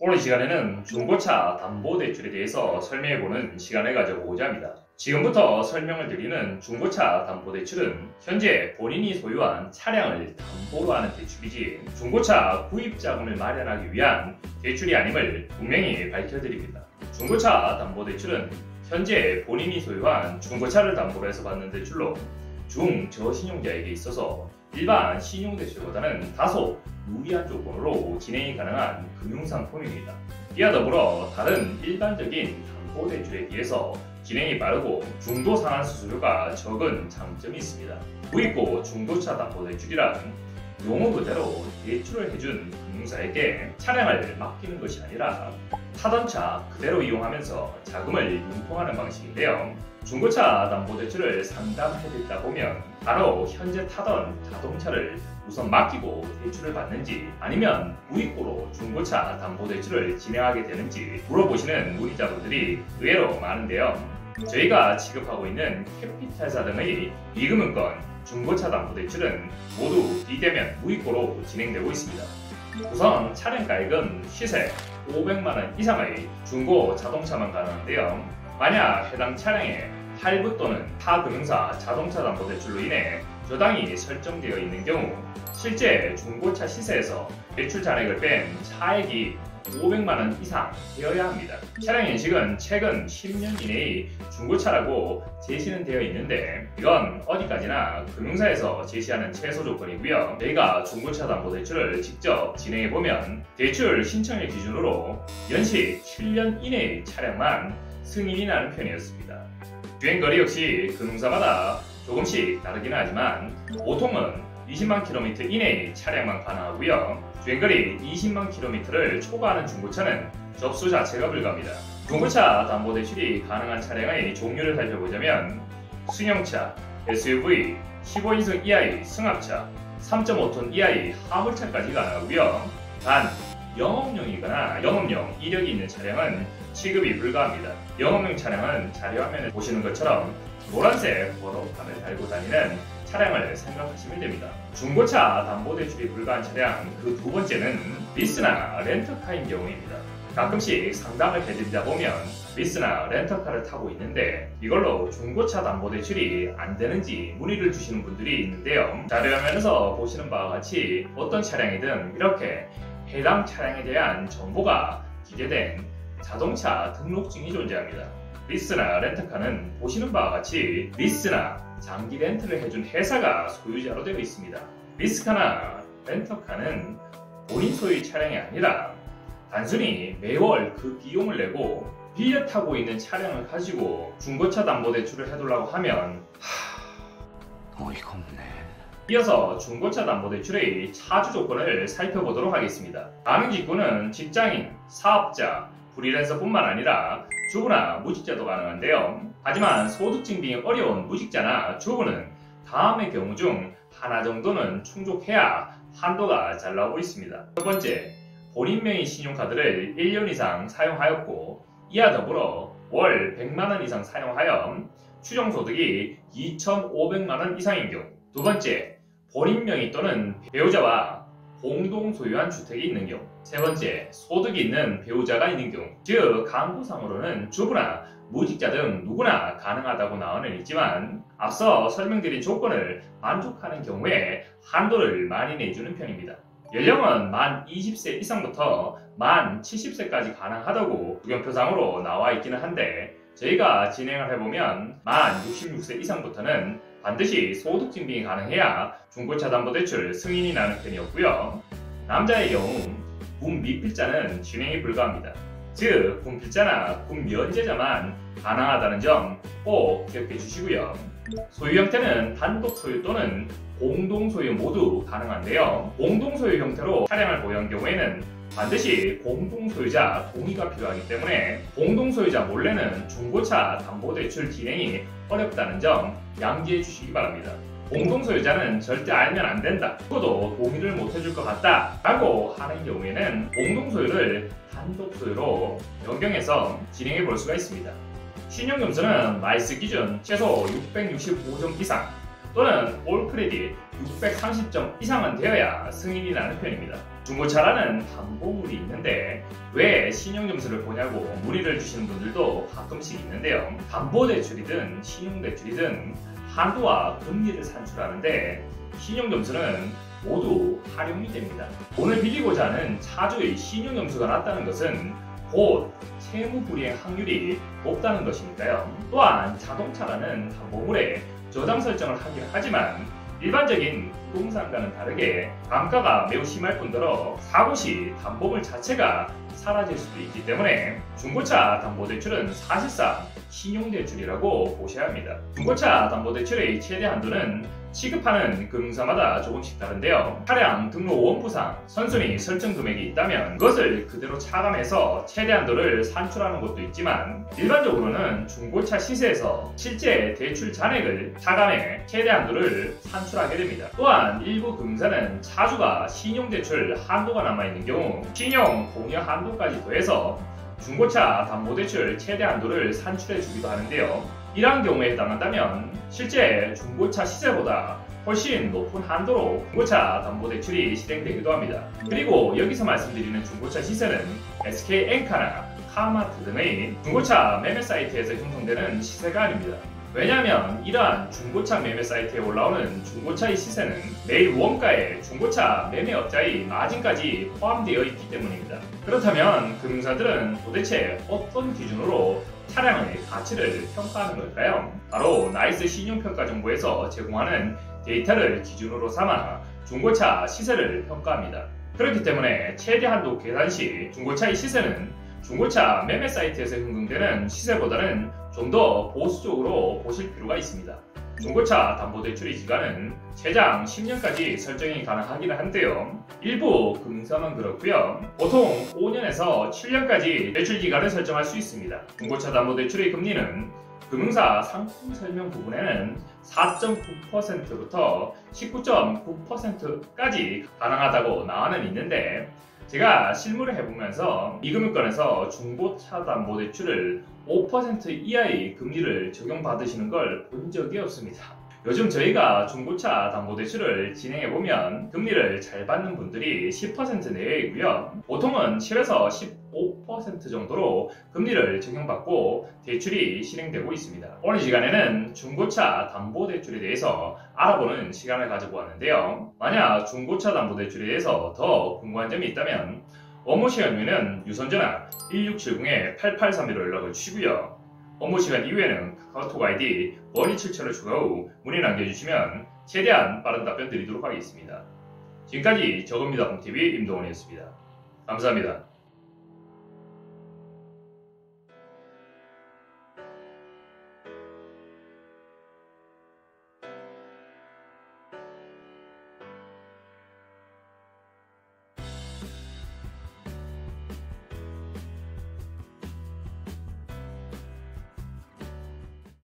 오늘 시간에는 중고차 담보대출에 대해서 설명해보는 시간을 가져보고자 합니다. 지금부터 설명을 드리는 중고차 담보대출은 현재 본인이 소유한 차량을 담보로 하는 대출이지 중고차 구입자금을 마련하기 위한 대출이 아님을 분명히 밝혀드립니다. 중고차 담보대출은 현재 본인이 소유한 중고차를 담보로 해서 받는 대출로 중저신용자에게 있어서 일반 신용대출보다는 다소 유리한 조건으로 진행이 가능한 금융상품입니다. 이와 더불어 다른 일반적인 담보대출에 비해서 진행이 빠르고 중도 상환 수수료가 적은 장점이 있습니다. 구입고 중도차 담보대출이란 용어 그대로 대출을 해준 금융사에게 차량을 맡기는 것이 아니라 타던 차 그대로 이용하면서 자금을 융통하는 방식인데요. 중고차 담보대출을 상담해드리다 보면 바로 현재 타던 자동차를 우선 맡기고 대출을 받는지 아니면 구입고로 중고차 담보대출을 진행하게 되는지 물어보시는 문의자분들이 의외로 많은데요. 저희가 지급하고 있는 캐피탈사 등의 비금융권 중고차 담보대출은 모두 비대면 무이고로 진행되고 있습니다. 우선 차량가액은 시세 500만원 이상의 중고 자동차만 가능한데요. 만약 해당 차량에 할부 또는 타 금융사 자동차 담보대출로 인해 저당이 설정되어 있는 경우 실제 중고차 시세에서 대출 잔액을 뺀 차액이 500만원 이상 되어야 합니다. 차량 인식은 최근 10년 이내의 중고차라고 제시는 되어 있는데 이건 어디까지나 금융사에서 제시하는 최소 조건이고요. 저희가 중고차 담보대출을 직접 진행해보면 대출 신청일 기준으로 연식 7년 이내의 차량만 승인이 나는 편이었습니다. 주행거리 역시 금융사마다 조금씩 다르긴 하지만 보통은 20만 km 이내의 차량만 가능하고요. 주행거리 20만 km를 초과하는 중고차는 접수 자체가 불가합니다. 중고차 담보대출이 가능한 차량의 종류를 살펴보자면 승용차, SUV, 15인승 이하의 승합차, 3.5톤 이하의 화물차까지 가능하고요. 단 영업용이거나 영업용 이력이 있는 차량은 취급이 불가합니다. 영업용 차량은 자료 화면에 보시는 것처럼 노란색 번호판을 달고 다니는 차량을 생각하시면 됩니다. 중고차 담보대출이 불가한 차량 그 두 번째는 리스나 렌터카인 경우입니다. 가끔씩 상담을 해드리다 보면 리스나 렌터카를 타고 있는데 이걸로 중고차 담보대출이 안 되는지 문의를 주시는 분들이 있는데요. 자료화면에서 보시는 바와 같이 어떤 차량이든 이렇게 해당 차량에 대한 정보가 기재된 자동차 등록증이 존재합니다. 리스나 렌터카는 보시는 바와 같이 리스나 장기 렌트를 해준 회사가 소유자로 되어 있습니다. 리스카나 렌터카는 본인 소유의 차량이 아니라 단순히 매월 그 비용을 내고 빌려 타고 있는 차량을 가지고 중고차 담보대출을 해두려고 하면 어이가 없네. 이어서 중고차 담보대출의 차주 조건을 살펴보도록 하겠습니다. 가능직군은 직장인, 사업자, 프리랜서뿐만 아니라 주부나 무직자도 가능한데요. 하지만 소득 증빙이 어려운 무직자나 주부는 다음의 경우 중 하나 정도는 충족해야 한도가 잘 나오고 있습니다. 첫 번째, 본인 명의 신용카드를 1년 이상 사용하였고 이와 더불어 월 100만원 이상 사용하여 추정소득이 2,500만원 이상인 경우. 두 번째, 본인 명의 또는 배우자와 공동 소유한 주택이 있는 경우. 세 번째, 소득이 있는 배우자가 있는 경우. 즉 강구상으로는 주부나 무직자 등 누구나 가능하다고 나와는 있지만 앞서 설명드린 조건을 만족하는 경우에 한도를 많이 내주는 편입니다. 연령은 만 20세 이상부터 만 70세까지 가능하다고 주변표상으로 나와 있기는 한데 저희가 진행을 해보면 만 66세 이상부터는 반드시 소득 증빙이 가능해야 중고차 담보대출 승인이 나는 편이었고요. 남자의 경우 군미필자는 진행이 불가합니다. 즉 군필자나 군면제자만 가능하다는 점 꼭 기억해 주시고요. 소유 형태는 단독 소유 또는 공동 소유 모두 가능한데요. 공동 소유 형태로 차량을 보유한 경우에는 반드시 공동 소유자 동의가 필요하기 때문에 공동 소유자 몰래는 중고차 담보대출 진행이 어렵다는 점 양지해 주시기 바랍니다. 공동 소유자는 절대 알면 안 된다, 누구도 동의를 못 해줄 것 같다 라고 하는 경우에는 공동 소유를 단독 소유로 변경해서 진행해 볼 수가 있습니다. 신용점수는 마이스 기준 최소 665점 이상 또는 올 크레딧 630점 이상은 되어야 승인이 나는 편입니다. 중고차라는 담보물이 있는데 왜 신용점수를 보냐고 문의를 주시는 분들도 가끔씩 있는데요. 담보대출이든 신용대출이든 한도와 금리를 산출하는데 신용점수는 모두 활용이 됩니다. 돈을 빌리고자 하는 차주의 신용점수가 낮다는 것은 곧 채무불이행 확률이 높다는 것이니까요. 또한 자동차라는 담보물에 저당 설정을 하긴 하지만 일반적인 부동산과는 다르게 감가가 매우 심할 뿐더러 사고 시 담보물 자체가 사라질 수도 있기 때문에 중고차 담보대출은 사실상 신용대출이라고 보셔야 합니다. 중고차 담보대출의 최대 한도는 취급하는 금융사마다 조금씩 다른데요. 차량 등록 원부상 선순위 설정 금액이 있다면 그것을 그대로 차감해서 최대 한도를 산출하는 것도 있지만 일반적으로는 중고차 시세에서 실제 대출 잔액을 차감해 최대 한도를 산출하게 됩니다. 또한 일부 금융사는 차주가 신용대출 한도가 남아있는 경우 신용 공여 한도까지 더해서 중고차 담보대출 최대 한도를 산출해 주기도 하는데요. 이러한 경우에 해당한다면 실제 중고차 시세보다 훨씬 높은 한도로 중고차 담보대출이 실행되기도 합니다. 그리고 여기서 말씀드리는 중고차 시세는 SK엔카나 카마트 등의 중고차 매매 사이트에서 형성되는 시세가 아닙니다. 왜냐하면 이러한 중고차 매매 사이트에 올라오는 중고차의 시세는 매일 원가에 중고차 매매업자의 마진까지 포함되어 있기 때문입니다. 그렇다면 금융사들은 도대체 어떤 기준으로 차량의 가치를 평가하는 걸까요? 바로 나이스 신용평가정보에서 제공하는 데이터를 기준으로 삼아 중고차 시세를 평가합니다. 그렇기 때문에 최대 한도 계산 시 중고차의 시세는 중고차 매매 사이트에서 형성되는 시세보다는 좀 더 보수적으로 보실 필요가 있습니다. 중고차 담보대출의 기간은 최장 10년까지 설정이 가능하기는 한데요. 일부 금융사만 그렇고요. 보통 5년에서 7년까지 대출 기간을 설정할 수 있습니다. 중고차 담보대출의 금리는 금융사 상품 설명 부분에는 4.9%부터 19.9%까지 가능하다고 나와는 있는데 제가 실무를 해보면서 이 금융권에서 중고차 담보대출을 5% 이하의 금리를 적용받으시는 걸 본 적이 없습니다. 요즘 저희가 중고차 담보대출을 진행해보면 금리를 잘 받는 분들이 10% 내외이고요. 보통은 10에서 15% 정도로 금리를 적용받고 대출이 실행되고 있습니다. 오늘 시간에는 중고차 담보대출에 대해서 알아보는 시간을 가져보았는데요. 만약 중고차 담보대출에 대해서 더 궁금한 점이 있다면 업무 시간 후에는 유선전화 1670-8831로 연락을 주시고요. 업무 시간 이후에는 카카오톡 아이디 머니7천을 추가 후 문의 남겨주시면 최대한 빠른 답변 드리도록 하겠습니다. 지금까지 저금리다공TV 임동원이었습니다. 감사합니다.